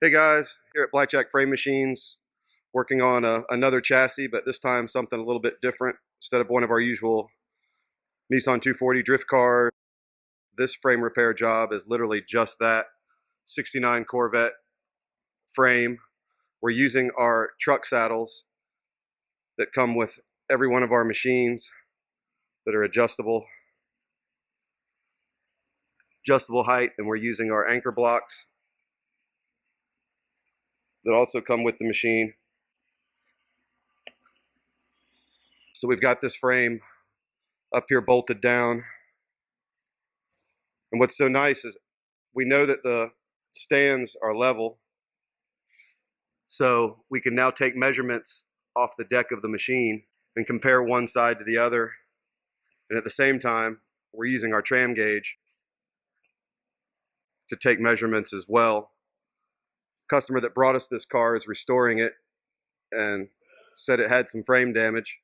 Hey guys, here at Blackjack Frame Machines, working on another chassis, but this time something a little bit different. Instead of one of our usual Nissan 240 drift car, this frame repair job is literally just that, 69 Corvette frame. We're using our truck saddles that come with every one of our machines that are adjustable height, and we're using our anchor blocks that also come with the machine. So we've got this frame up here bolted down. And what's so nice is we know that the stands are level. So we can now take measurements off the deck of the machine and compare one side to the other. And at the same time, we're using our tram gauge to take measurements as well. Customer that brought us this car is restoring it and said it had some frame damage.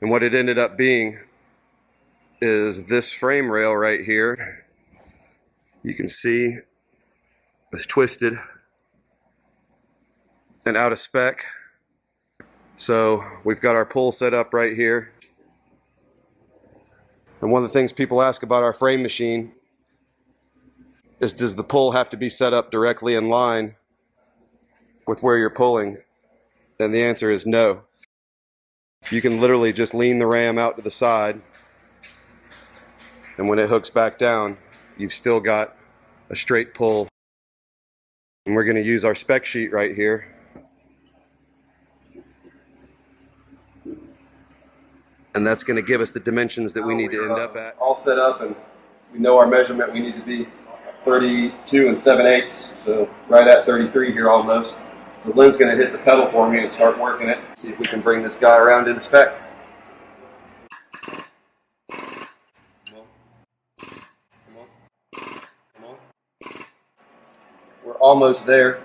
And what it ended up being is this frame rail right here. You can see it's twisted and out of spec. So we've got our pull set up right here. And one of the things people ask about our frame machine is, does the pull have to be set up directly in line with where you're pulling? And the answer is no. You can literally just lean the ram out to the side, and when it hooks back down, you've still got a straight pull. And we're going to use our spec sheet right here. And that's going to give us the dimensions that we need to end up at. All set up, and we know our measurement. We need to be 32 and 7/8, so right at 33 here almost. So Lynn's going to hit the pedal for me and start working it. See if we can bring this guy around into spec. Come on. We're almost there.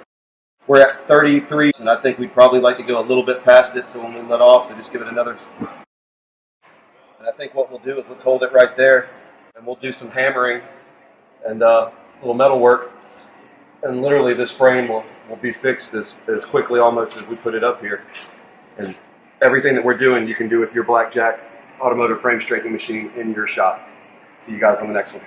We're at 33, and I think we'd probably like to go a little bit past it, so when we let off, so just give it another. And I think what we'll do is let's hold it right there, and we'll do some hammering and a little metal work, and literally this frame will be fixed as quickly almost as we put it up here. And everything that we're doing you can do with your Blackjack automotive frame straightening machine in your shop. See you guys on the next one.